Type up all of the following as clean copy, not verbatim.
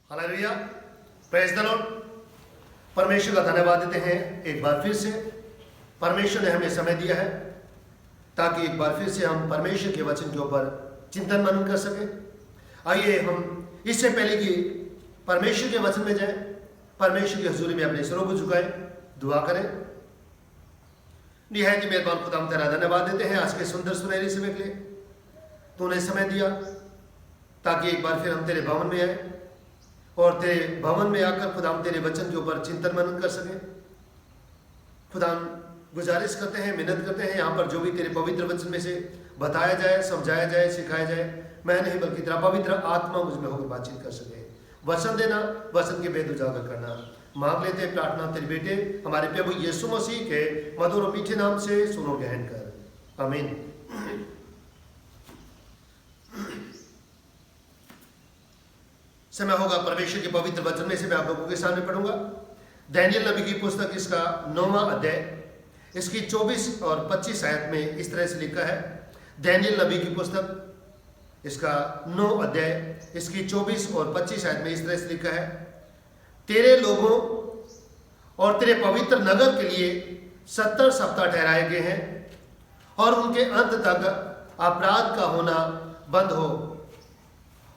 Hallelujah, praise the Lord. परमेश्वर का धन्यवाद देते हैं एक बार फिर से। परमेश्वर ने हमें समय दिया है ताकि एक बार फिर से हम परमेश्वर के वचन के ऊपर चिंतन मनन कर सके। आइए हम इससे पहले कि परमेश्वर के वचन में जाएं, परमेश्वर की हजूरी में अपने सिरों को झुकाएं, दुआ करें। निहायत ही मेहरबान खुदा, हम तेरा धन्यवाद देते हैं आज के सुंदर सुनहरे समय के लिए। तूने समय दिया ताकि एक बार फिर हम तेरे भवन में आए और तेरे भवन में आकर खुदा हम तेरे वचन के ऊपर चिंतन मनन कर सकें। खुदा गुजारिश करते हैं, मिन्नत करते हैं, यहाँ पर जो भी तेरे पवित्र वचन में से बताया जाए, समझाया जाए, सिखाया जाए, मैं नहीं बल्कि तेरा पवित्र आत्मा मुझ में होकर बातचीत कर सके। वचन देना, वचन के भेद उजागर करना। मांग लेते हैं प्रार्थना तेरे बेटे हमारे प्रभु यीशु मसीह के मधुर और मीठे नाम से, सुनो गहन कर, आमीन। समय होगा परमेश्वर के पवित्र वचन में से मैं आप लोगों के सामने पढ़ूंगा। दानियेल नबी की पुस्तक इसका 9वां अध्याय, इसकी 24 और 25 आयत में इस तरह से लिखा है। दानियेल नबी की पुस्तक इसका 9 अध्याय, इसकी 24 और 25 आयत में इस तरह से लिखा है। तेरे लोगों और तेरे पवित्र नगर के लिए 70 सप्ताह ठहराए गए हैं और उनके अंत तक अपराध का होना बंद हो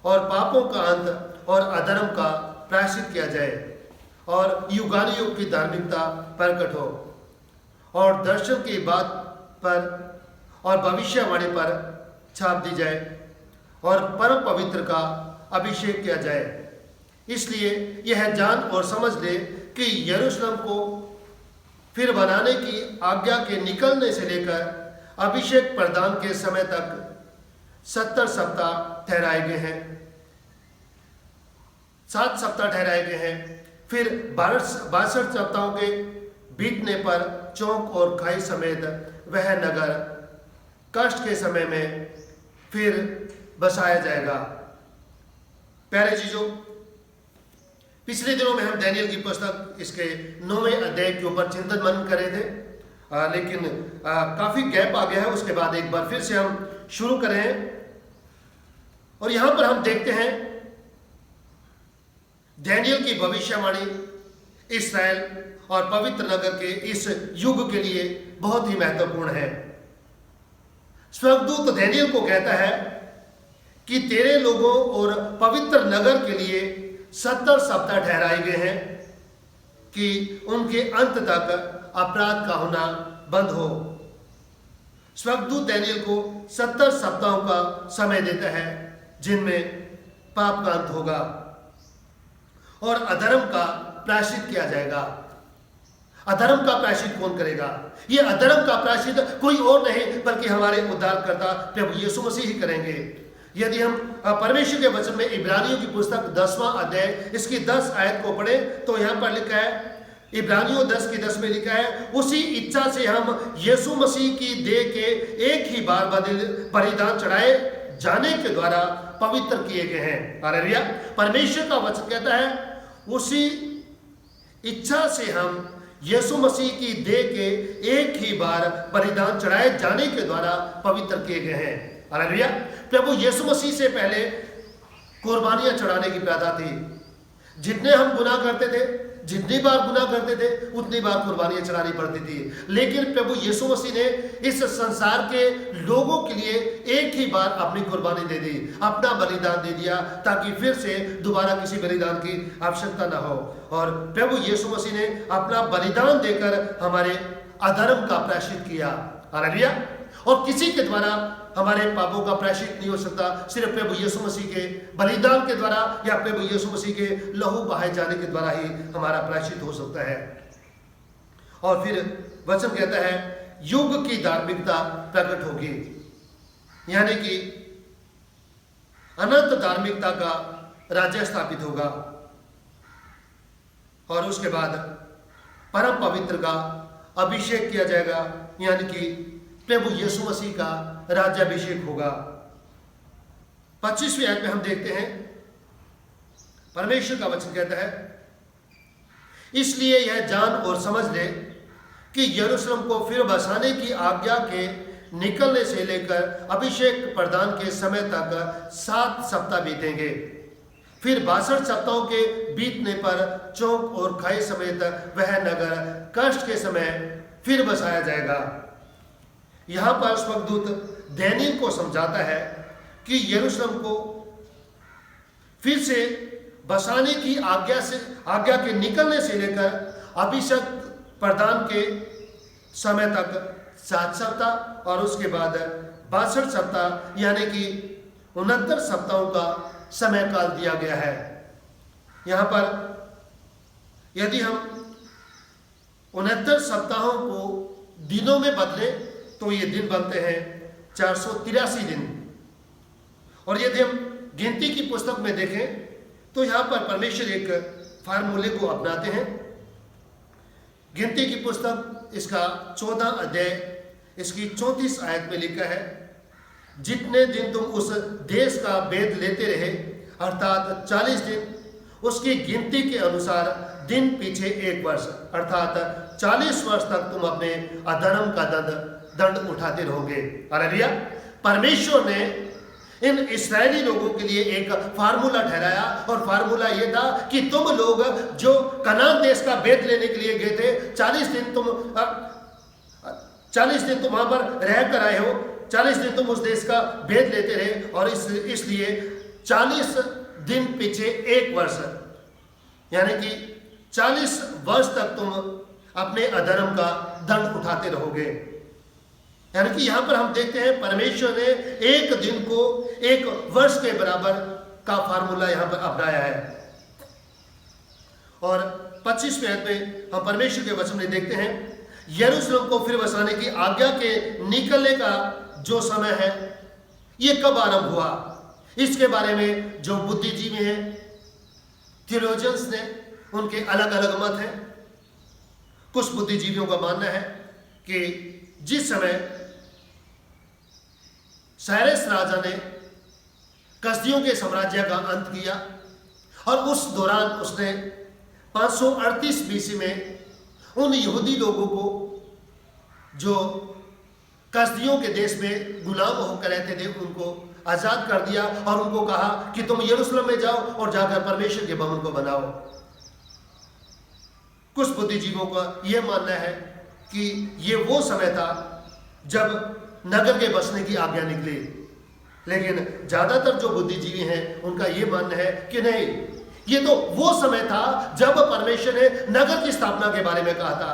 और पापों का अंत और अधर्म का प्रायश्चित किया जाए और युगानुयुग की धार्मिकता प्रकट हो और दर्शन की बात पर और भविष्यवाणी पर छाप दी जाए और परम पवित्र का अभिषेक किया जाए। इसलिए यह जान और समझ ले कि यरूशलेम को फिर बनाने की आज्ञा के निकलने से लेकर अभिषेक प्रदान के समय तक 70 सप्ताह ठहराए गए हैं। 7 सप्ताह ठहराए गए हैं। फिर 62 सप्ताहों के बीतने पर चौक और खाई समेत वह नगर कष्ट के समय में फिर बसाया जाएगा। प्यारे चीजों, पिछले दिनों में हम दानियेल की पुस्तक इसके 9वें अध्याय के ऊपर चिंतन मनन कर रहे थे, लेकिन काफी गैप आ गया है। उसके बाद एक बार फिर से हम शुरू करें और यहां पर हम देखते हैं दानियेल की भविष्यवाणी इस्राएल और पवित्र नगर के इस युग के लिए बहुत ही महत्वपूर्ण है। स्वर्गदूत दानियेल को कहता है कि तेरे लोगों और पवित्र नगर के लिए 70 सप्ताह ठहराए गए हैं कि उनके अंत तक अपराध का होना बंद हो। स्वर्गदूत दानियेल को 70 सप्ताहों का समय देता है जिनमें पाप का अंत होगा और अधर्म का प्रायश्चित किया जाएगा। अधर्म का प्रायश्चित कौन करेगा? ये अधर्म का प्रायश्चित कोई और नहीं बल्कि हमारे उद्धारकर्ता प्रभु यीशु मसीह ही करेंगे। यदि हम परमेश्वर के वचन में इब्रानियों की पुस्तक 10वां अध्याय इसकी 10 आयत को पढ़ें तो यहाँ पर लिखा है, इब्रानियों 10 की 10 में लिखा है, उसी इच्छा से हम यीशु मसीह की देह के एक ही बार बलिदान चढ़ाए जाने के द्वारा पवित्र किए गए हैं। हालेलुया। परमेश्वर का वचन कहता है उसी इच्छा से हम यीशु मसीह की देह के एक ही बार बलिदान चढ़ाए जाने के द्वारा पवित्र किए गए हैं। हालेलुया। प्रभु यीशु मसीह से पहले कुर्बानियां चढ़ाने की प्रथा थी। जितने हम गुनाह करते थे, जितनी बार गुनाह करते थे, उतनी बार कुर्बानियां चढ़ानी पड़ती थी। लेकिन प्रभु यीशु मसीह ने इस संसार के लोगों के लिए एक ही बार अपनी कुर्बानी दे दी, अपना बलिदान दे दिया ताकि फिर से दोबारा किसी बलिदान की आवश्यकता ना हो। और प्रभु यीशु मसीह ने अपना बलिदान देकर हमारे अधर्म का प्रायश्चित किया। हालेलुया। और किसी के द्वारा हमारे पापों का प्रायश्चित नहीं हो सकता, सिर्फ प्रभु यीशु मसीह के बलिदान के द्वारा या प्रभु यीशु मसीह के लहू बहाए जाने के द्वारा ही हमारा प्रायश्चित हो सकता है। और फिर वचन कहता है युग की धार्मिकता प्रकट होगी, यानी कि अनंत धार्मिकता का राज्य स्थापित होगा और उसके बाद परम पवित्र का अभिषेक किया जाएगा, यानी कि प्रभु यीशु मसीह का राज्याभिषेक होगा। 25वीं आयत में हम देखते हैं परमेश्वर का वचन कहता है, इसलिए यह जान और समझ ले कि यरूशलेम को फिर बसाने की आज्ञा के निकलने से लेकर अभिषेक प्रदान के समय तक 7 सप्ताह बीतेंगे। फिर 62 सप्ताहों के बीतने पर चौक और खाई समेत वह नगर कष्ट के समय फिर बसाया जाएगा। यहां पर स्वर्गदूत दानियेल को समझाता है कि यरूशलेम को फिर से बसाने की आज्ञा के निकलने से लेकर अभिषेक प्रदान के समय तक 7 सप्ताह और उसके बाद 62 सप्ताह यानी कि 69 सप्ताहों का समय काल दिया गया है। यहाँ पर यदि हम 69 सप्ताहों को दिनों में बदले तो ये दिन बनते हैं 483 दिन। और यदि हम गिनती की पुस्तक में देखें तो यहाँ पर परमेश्वर एक फार्मूले को अपनाते हैं। गिनती की पुस्तक इसका 14 अध्याय इसकी 34 आयत में लिखा है, जितने दिन तुम उस देश का भेद लेते रहे अर्थात 40 दिन, उसकी गिनती के अनुसार दिन पीछे 1 वर्ष अर्थात 40 वर्ष तक तुम अपने अधर्म का दंड उठाते रहोगे। हालेलुया। परमेश्वर ने इन इस्राएली लोगों के लिए एक फार्मूला ठहराया और फार्मूला यह था कि तुम लोग जो कनान देश का भेद लेने के लिए गए थे 40 दिन तुम वहां पर रह कर आए हो, 40 दिन तुम उस देश का भेद लेते रहे और इसलिए 40 दिन पीछे 1 वर्ष यानी कि 40 वर्ष तक तुम अपने अधर्म का दंड उठाते रहोगे। यानी कि यहां पर हम देखते हैं परमेश्वर ने एक दिन को 1 वर्ष के बराबर का फार्मूला यहां पर अपनाया है। और 25वें अध्याय में हम परमेश्वर के वचन में देखते हैं यरूशलेम को फिर बसाने की आज्ञा के निकलने का जो समय है ये कब आरंभ हुआ, इसके बारे में जो बुद्धिजीवी हैं, थियोलॉजियंस ने उनके अलग अलग मत हैं। कुछ बुद्धिजीवियों का मानना है कि जिस समय साइरस राजा ने कसदियों के साम्राज्य का अंत किया और उस दौरान उसने 538 बीसी में उन यहूदी लोगों को जो कसदियों के देश में गुलाम होकर रहते थे उनको आजाद कर दिया और उनको कहा कि तुम यरूशलेम में जाओ और जाकर परमेश्वर के भवन को बनाओ। कुछ बुद्धिजीवियों का यह मानना है कि यह वो समय था जब नगर के बसने की आज्ञा निकली, लेकिन ज्यादातर जो बुद्धिजीवी हैं उनका यह मानना है कि नहीं, ये तो वो समय था जब परमेश्वर ने नगर की स्थापना के बारे में कहा था,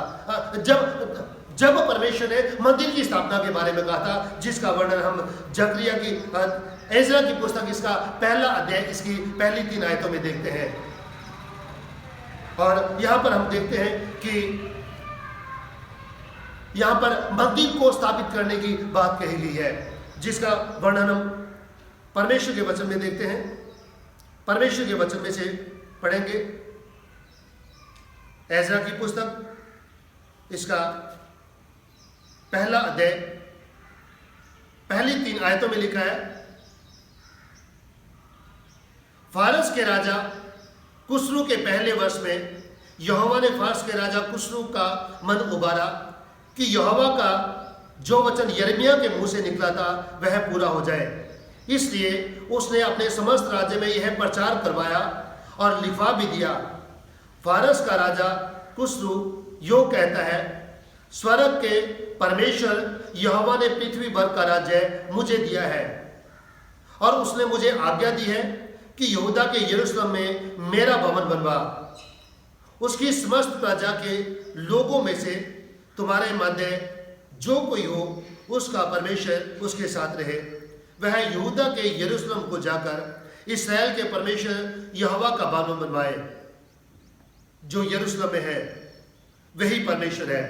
जब परमेश्वर ने मंदिर की स्थापना के बारे में कहा था, जिसका वर्णन हम जकरिया की एजरा की पुस्तक इसका 1 अध्याय इसकी पहली 3 आयतों में देखते हैं। और यहां पर हम देखते हैं कि यहां पर मंदिर को स्थापित करने की बात कही गई है, जिसका वर्णन हम परमेश्वर के वचन में देखते हैं। परमेश्वर के वचन में से पढ़ेंगे एजरा की पुस्तक इसका 1 अध्याय पहली 3 आयतों में लिखा है, फारस के राजा कुस्रू के पहले वर्ष में यहोवा ने फारस के राजा कुस्रू का मन उबारा कि यहोवा का जो वचन यिर्मयाह के मुंह से निकला था वह पूरा हो जाए। इसलिए उसने अपने समस्त राज्य में यह प्रचार करवाया और लिखवा भी दिया, फारस का राजा कुस्रू यो कहता है, स्वर्ग के परमेश्वर यहोवा ने पृथ्वी भर का राज्य मुझे दिया है और उसने मुझे आज्ञा दी है कि यहूदा के यरूशलेम में मेरा भवन बनवा। उसकी समस्त प्रजा के लोगों में से तुम्हारे मध्य जो कोई हो उसका परमेश्वर उसके साथ रहे, वह यहूदा के यरूशलेम को जाकर इस्राएल के परमेश्वर यहोवा का भवन बनवाए। जो यरूशलेम में है वही परमेश्वर है।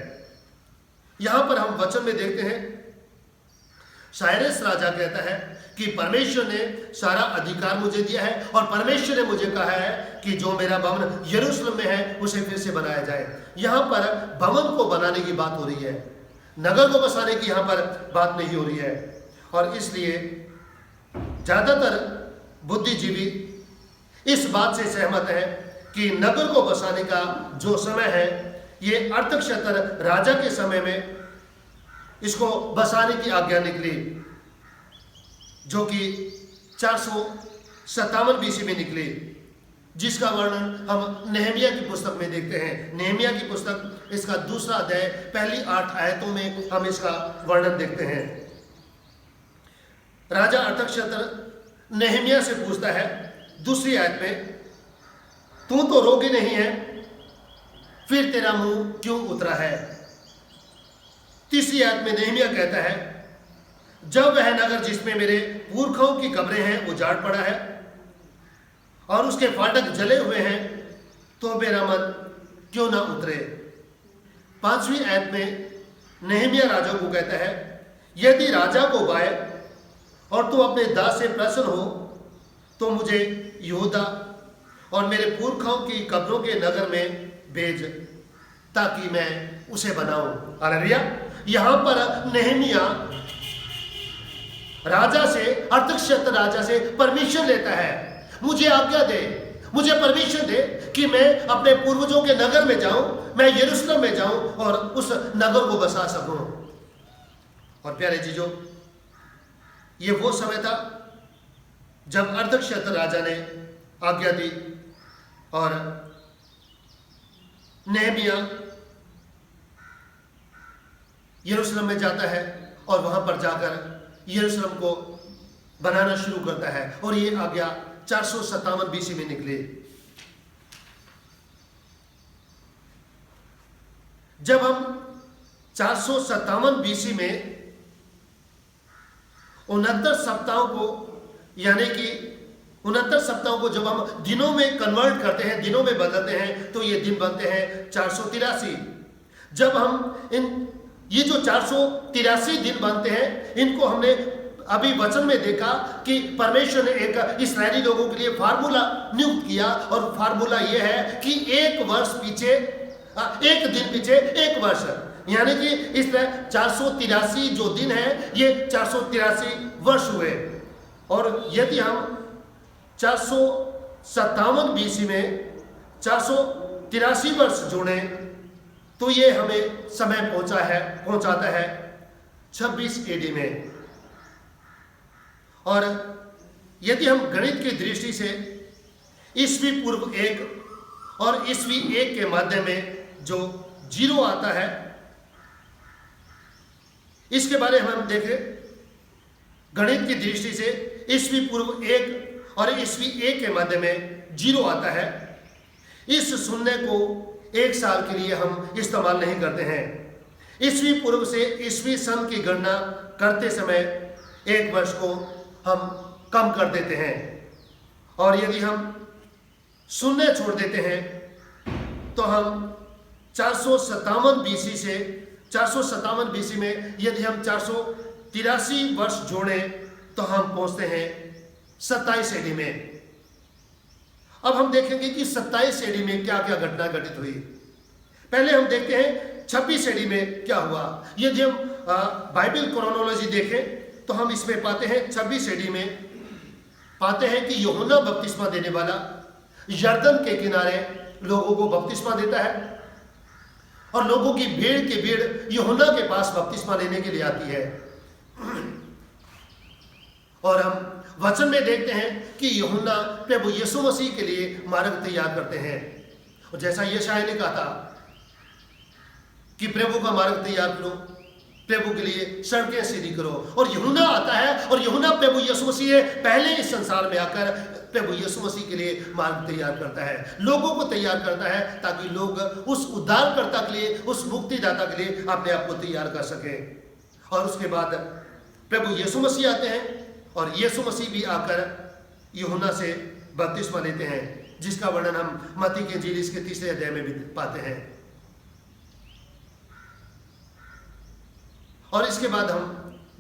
यहां पर हम वचन में देखते हैं साइरस राजा कहता है कि परमेश्वर ने सारा अधिकार मुझे दिया है और परमेश्वर ने मुझे कहा है कि जो मेरा भवन यरूशलेम में है उसे फिर से बनाया जाए। यहां पर भवन को बनाने की बात हो रही है, नगर को बसाने की यहां पर बात नहीं हो रही है। और इसलिए ज्यादातर बुद्धिजीवी इस बात से सहमत है कि नगर को बसाने का जो समय है ये अर्थक्षेत्र राजा के समय में इसको बसाने की आज्ञा निकली, जो कि 457 बीसी में निकली। जिसका वर्णन हम नेहमिया की पुस्तक में देखते हैं। नेहमिया की पुस्तक इसका दूसरा अध्याय पहली 8 आयतों में हम इसका वर्णन देखते हैं। राजा अर्थक्षेत्र नेहमिया से पूछता है दूसरी आयत में, तू तो रोगी नहीं है, फिर तेरा मुंह क्यों उतरा है? तीसरी आयत में नेहमिया कहता है, जब वह नगर जिसमें मेरे पुरखों की कब्रें हैं उजाड़ पड़ा है और उसके फाटक जले हुए हैं, तो मेरा मन क्यों ना उतरे? पांचवी आयत में नेहमिया राजा को कहता है, यदि राजा को बाय और तू अपने दास से प्रसन्न हो तो मुझे यहूदा और मेरे पुरखों की कब्रों के नगर में भेज, ताकि मैं उसे बनाऊं। हालेलुया। यहां पर नेहमिया राजा से, अर्थक्षेत्र राजा से परमिशन लेता है, मुझे आज्ञा दे, मुझे परमिशन दे कि मैं अपने पूर्वजों के नगर में जाऊं, मैं यरूशलेम में जाऊं और उस नगर को बसा सकूं। और प्यारे जीजों, ये वो समय था जब अर्थक्षेत्र राजा ने आज्ञा दी और नेहमिया यरूशलेम में जाता है और वहां पर जाकर यरूशलेम को बनाना शुरू करता है। और ये आज्ञा 457 बीसी में निकली। जब हम 457 बीसी में 69 सप्ताहों को, यानी कि 69 सप्ताहों को जब हम दिनों में कन्वर्ट करते हैं, दिनों में बदलते हैं, तो ये दिन बनते हैं 483। जब हम ये जो 483 दिन बनते हैं, इनको हमने अभी वचन में देखा कि परमेश्वर ने एक इस्राएली लोगों के लिए फार्मूला नियुक्त किया, और फार्मूला यह है कि एक वर्ष पीछे, एक दिन पीछे एक वर्ष, यानी कि इस 483 जो दिन है ये 483 वर्ष हुए। और यदि हम 457 बीसी में 483 वर्ष जोड़ें तो ये हमें समय पहुंचाता है 26 एडी में। और यदि हम गणित की दृष्टि से ईस्वी पूर्व 1 और ईस्वी 1 के मध्य में जो 0 आता है, इसके बारे में हम देखें। गणित की दृष्टि से ईस्वी पूर्व 1 और ईस्वी 1 के मध्य में 0 आता है। इस शून्य को एक साल के लिए हम इस्तेमाल नहीं करते हैं। ईस्वी पूर्व से ईस्वी सन की गणना करते समय एक वर्ष को हम कम कर देते हैं, और यदि हम शून्य छोड़ देते हैं तो हम 457 बीसी से 457 बीसी में यदि हम 483 वर्ष जोड़ें तो हम पहुंचते हैं 27 एडी में। अब हम देखेंगे कि 27 एडी में क्या क्या घटना घटित हुई। पहले हम देखते हैं 26 एडी में क्या हुआ। यदि हम बाइबल क्रोनोलॉजी देखें तो हम इसमें पाते हैं 26 एडी में पाते हैं कि यूहन्ना बपतिस्मा देने वाला यरदन के किनारे लोगों को बपतिस्मा देता है, और लोगों की भीड़ की भीड़ यूहन्ना के पास बपतिस्मा लेने के लिए आती है। और हम वचन में देखते हैं कि यूहन्ना प्रभु यीशु मसीह के लिए मार्ग तैयार करते हैं। और जैसा यशायाह ने कहा था कि प्रभु का मार्ग तैयार करो, प्रभु के लिए सड़कें सीधी करो। और यूहन्ना आता है, और यूहन्ना प्रभु यीशु मसीह पहले इस संसार में आकर प्रभु यीशु मसीह के लिए मार्ग तैयार करता है, लोगों को तैयार करता है, ताकि लोग उस उद्धारकर्ता के लिए, उस मुक्तिदाता के लिए अपने आप को तैयार कर सके। और उसके बाद प्रभु यीशु मसीह आते हैं, और यीशु मसीह भी आकर यूहन्ना से बपतिस्मा लेते हैं, जिसका वर्णन हम मत्ती के इंजील इसके 3 अध्याय में भी पाते हैं। और इसके बाद हम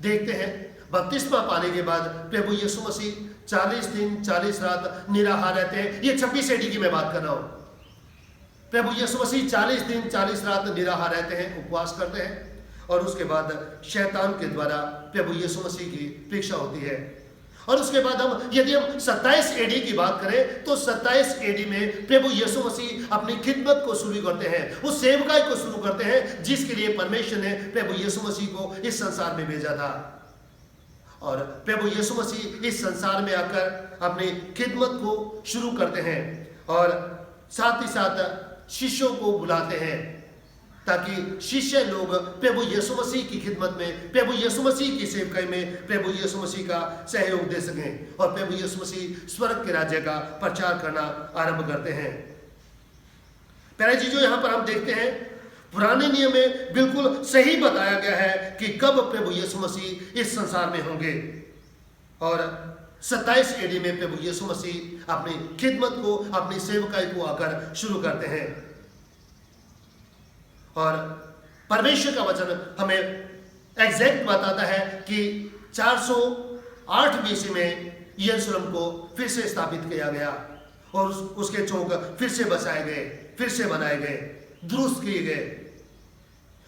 देखते हैं बपतिस्मा पाने के बाद प्रभु यीशु मसीह 40 दिन 40 रात निराहार रहते हैं। ये 26 एडी की मैं बात कर रहा हूं। प्रभु यीशु मसीह 40 दिन 40 रात निराहार रहते हैं, उपवास करते हैं, और उसके बाद शैतान के द्वारा प्रभु यीशु मसीह की परीक्षा होती है। और उसके बाद हम यदि हम 27 एडी की बात करें तो 27 एडी में प्रभु यीशु मसीह अपनी खिदमत को शुरू करते हैं, उस सेवकाई को शुरू करते हैं जिसके लिए परमेश्वर ने प्रभु यीशु मसीह को इस संसार में भेजा था। और प्रभु यीशु मसीह इस संसार में आकर अपनी खिदमत को शुरू करते हैं। और साथ ही साथ शिष्यों को बुलाते हैं ताकि शिष्य लोग प्रभु यीशु मसीह की खिदमत में, प्रभु यीशु मसीह की सेवकाई में प्रभु यीशु मसीह का सहयोग दे सकें और प्रभु यीशु मसीह स्वर्ग के राज्य का प्रचार करना आरंभ करते हैं। पहली चीज जो यहाँ पर हम देखते हैं, पुराने नियम में बिल्कुल सही बताया गया है कि कब प्रभु यीशु मसीह इस संसार में होंगे और 27 एडी में प्रभु यीशु मसीह अपनी खिदमत को, अपनी सेवकाई को आकर शुरू करते हैं। और परमेश्वर का वचन हमें एग्जैक्ट बताता है कि 408 बीसी में यरूशलेम को फिर से स्थापित किया गया और उसके चौक फिर से बसाए गए, फिर से बनाए गए, दुरुस्त किए गए।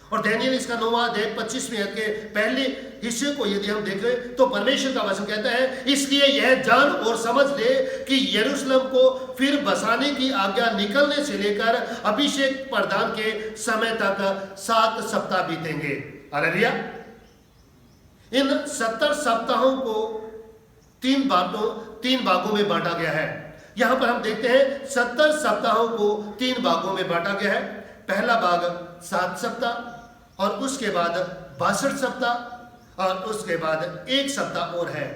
और दानियेल इसका 9वां अध्याय 25वें अध्याय के पहले हिस्से को यदि हम देखें तो परमेश्वर का वचन कहता है, इसलिए यह जान और समझ ले कि यरूशलेम को फिर बसाने की आज्ञा निकलने से लेकर अभिषेक प्रदान के समय तक 7 सप्ताह बीतेंगे। हालेलुया। इन 70 सप्ताहों को 3 भागों में बांटा गया है। यहां पर हम देखते हैं 70 सप्ताहों को 3 भागों में बांटा गया है। पहला भाग 7 सप्ताह और उसके बाद 62 सप्ताह और उसके बाद 1 सप्ताह और है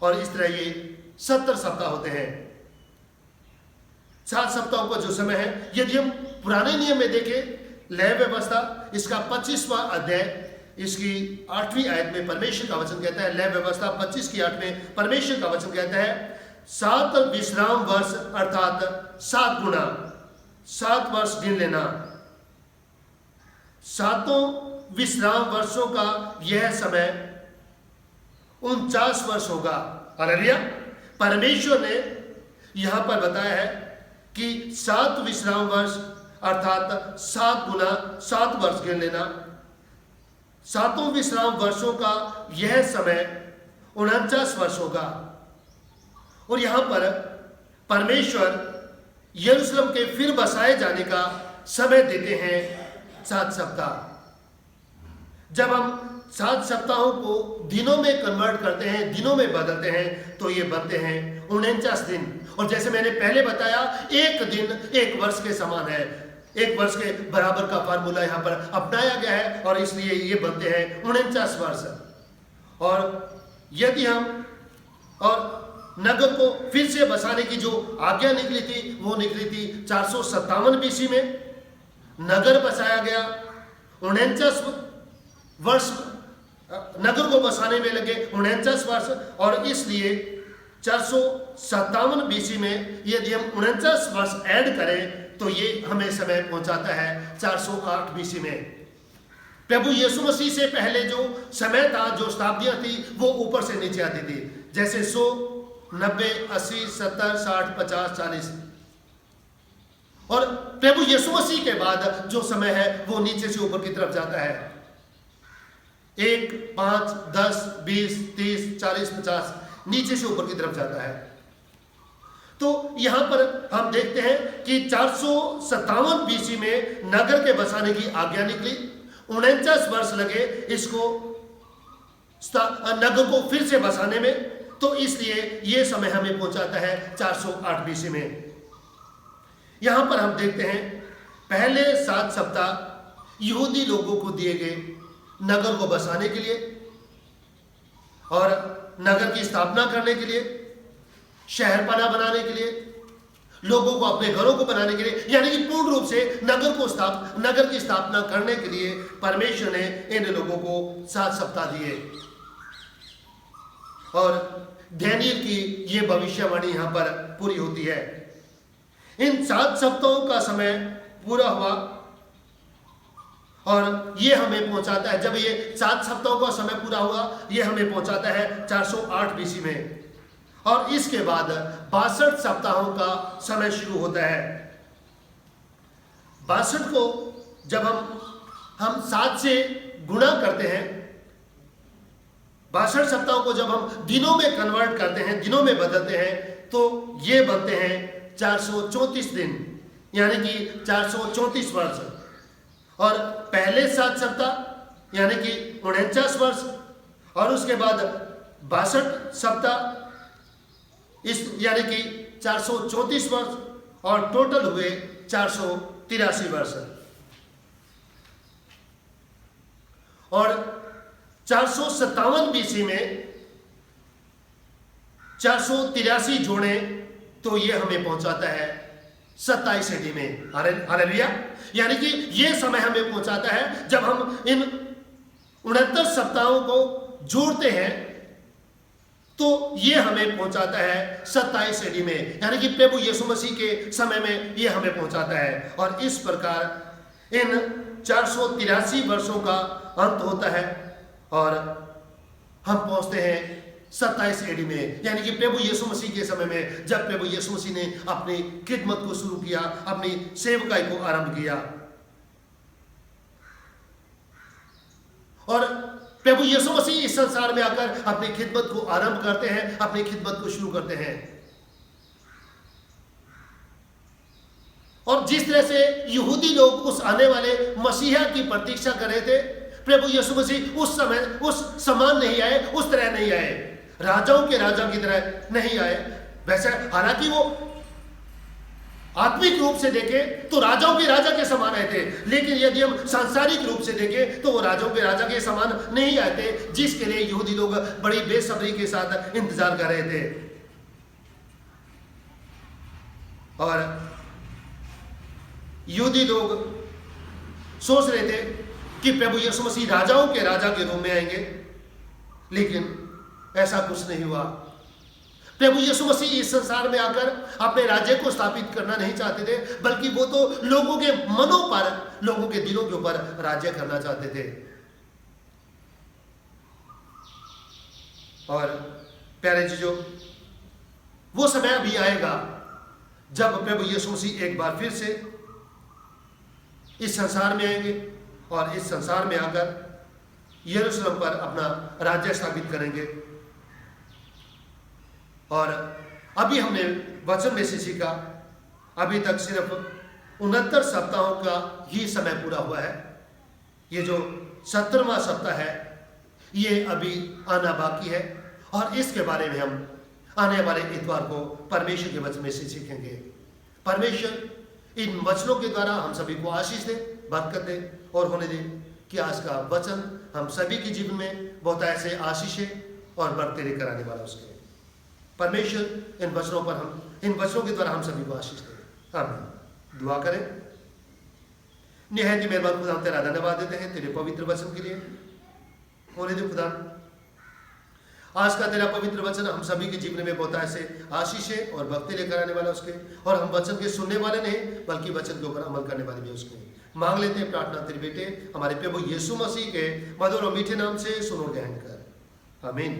और इस तरह ये 70 सप्ताह होते हैं। 7 सप्ताहों का जो समय है, यदि हम पुराने नियम में देखें लय व्यवस्था इसका 25वां अध्याय इसकी 8वीं आयत में परमेश्वर का वचन कहता है, लय व्यवस्था 25 की 8 में परमेश्वर का वचन कहता है, 7 विश्राम वर्ष अर्थात 7 गुना 7 वर्ष गिन लेना। 7 विश्राम वर्षों का यह समय 49 वर्ष होगा। हालेलुया। परमेश्वर ने यहां पर बताया है कि 7 विश्राम वर्ष अर्थात 7 गुना 7 वर्ष गिन लेना। 7 विश्राम वर्षों का यह समय 49 वर्ष होगा। और यहां पर परमेश्वर यरूशलेम के फिर बसाए जाने का समय देते हैं 7 सप्ताह। जब हम 7 सप्ताहों को दिनों में कन्वर्ट करते हैं, दिनों में बदलते हैं, तो ये बनते हैं 49 दिन। और जैसे मैंने पहले बताया, एक दिन 1 वर्ष के समान है, 1 वर्ष के बराबर का फार्मूला यहाँ पर अपनाया गया है और इसलिए ये बनते हैं 49 वर्ष। और यदि हम और नगर को फिर से बसाने की जो आज्ञा निकली थी वो निकली थी 457 बीसी में। नगर बसाया गया, 49 वर्ष नगर को बसाने में लगे, 49 वर्ष। और इसलिए 457 बीसी में यदि हम 49 वर्ष ऐड करें तो ये हमें समय पहुंचाता है 408 बीसी में। प्रभु यीशु मसीह से पहले जो समय था, जो शताब्दियां थी, वो ऊपर से नीचे आती थी, जैसे 100, 90, 80, 70, 60, 50, 40। और प्रभु यीशु मसीह के बाद जो समय है वो नीचे से ऊपर की तरफ जाता है। 1, 5, 10, 20, 30, 40, 50 नीचे से ऊपर की तरफ जाता है। तो यहां पर हम देखते हैं कि 457 बीसी में नगर के बसाने की आज्ञा निकली, 49 वर्ष लगे इसको नगर को फिर से बसाने में। तो इसलिए यह समय हमें पहुंचाता है 408 बीसी में। यहां पर हम देखते हैं पहले 7 सप्ताह यहूदी लोगों को दिए गए नगर को बसाने के लिए और नगर की स्थापना करने के लिए, शहरपना बनाने के लिए, लोगों को अपने घरों को बनाने के लिए, यानी कि पूर्ण रूप से नगर की स्थापना करने के लिए परमेश्वर ने इन लोगों को 7 सप्ताह दिए। और दानियेल की यह भविष्यवाणी यहां पर पूरी होती है। इन 7 सप्ताहों का समय पूरा हुआ और ये हमें पहुंचाता है, जब ये 7 सप्ताहों का समय पूरा हुआ, ये हमें पहुंचाता है 408 बीसी में। और इसके बाद 62 सप्ताहों का समय शुरू होता है। 62 को जब हम 7 से गुणा करते हैं, 62 सप्ताहों को जब हम दिनों में कन्वर्ट करते हैं, दिनों में बदलते हैं, तो ये बनते हैं 434 दिन, यानी कि 434 वर्ष। और पहले 7 सप्ताह यानी कि 49 वर्ष और उसके बाद 62 सप्ताह इस यानी कि 434 वर्ष और टोटल हुए 483 वर्ष। और 457 बीसी में 483 जोड़े तो ये हमें पहुंचाता है 27 एडी में। हालेलुया। यानी कि ये समय हमें पहुंचाता है जब हम इन 69 सप्ताहों को जोड़ते हैं तो ये हमें पहुंचाता है 27 एडी में, यानी कि प्रभु यीशु मसीह के समय में ये हमें पहुंचाता है। और इस प्रकार इन 483 वर्षों का अंत होता है और हम पहुंचते हैं 27 एडी में, यानी कि प्रभु यीशु मसीह के समय में, जब प्रभु यीशु मसीह ने अपनी खिदमत को शुरू किया, अपनी सेवकाई को आरंभ किया। और प्रभु यीशु मसीह इस संसार में आकर अपनी खिदमत को आरंभ करते हैं, अपनी खिदमत को शुरू करते हैं। और जिस तरह से यहूदी लोग उस आने वाले मसीहा की प्रतीक्षा कर रहे थे, प्रभु यीशु मसीह उस समय उस समान नहीं आए, उस तरह नहीं आए, राजाओं के राजा की तरह नहीं आए। वैसे हालांकि वो आत्मिक रूप से देखें तो राजाओं के राजा के समान आए थे, लेकिन यदि हम सांसारिक रूप से देखें तो वो राजाओं के राजा के समान नहीं आए थे, जिसके लिए यहूदी लोग बड़ी बेसब्री के साथ इंतजार कर रहे थे। और यहूदी लोग सोच रहे थे कि प्रभु यीशु मसीह राजाओं के राजा के रूप में आएंगे, लेकिन ऐसा कुछ नहीं हुआ। प्रभु यीशु मसीह इस संसार में आकर अपने राज्य को स्थापित करना नहीं चाहते थे, बल्कि वो तो लोगों के मनों पर, लोगों के दिलों के ऊपर राज्य करना चाहते थे। और प्यारे जीजों, वो समय अभी आएगा जब प्रभु यीशु मसीह एक बार फिर से इस संसार में आएंगे और इस संसार में आकर यरूशलेम पर अपना राज्य स्थापित करेंगे। और अभी हमने वचन में से सीखा, अभी तक सिर्फ 69 सप्ताहों का ही समय पूरा हुआ है। ये जो 70वां सप्ताह है ये अभी आना बाकी है, और इसके बारे में हम आने वाले इतवार को परमेश्वर के वचन में से सीखेंगे। परमेश्वर इन वचनों के द्वारा हम सभी को आशीष दे, बरकत दे और होने दे कि आज का वचन हम सभी के जीवन में बहुत ऐसे आशीषें और बरकतें लेकर आने वाला उसके। परमेश्वर इन वचनों पर इन वचनों के द्वारा हम सभी को आशीष दे। आमीन। दुआ करें। निहायत ही मेहरबान खुदा, हम तेरा धन्यवाद देते हैं तेरे पवित्र वचन के लिए। होने दे खुदा, आज का तेरा पवित्र वचन हम सभी के जीवन में बहुत ऐसे आशीषें और बरकतें लेकर आने वाला उसके, और हम वचन के सुनने वाले नहीं बल्कि वचन के ऊपर अमल करने वाले भी उसके। मांग लेते हैं प्रार्थना तेरे बेटे हमारे प्रभु यीशु मसीह के मधुर और मीठे नाम से, सुनो ग्रहण कर। आमीन।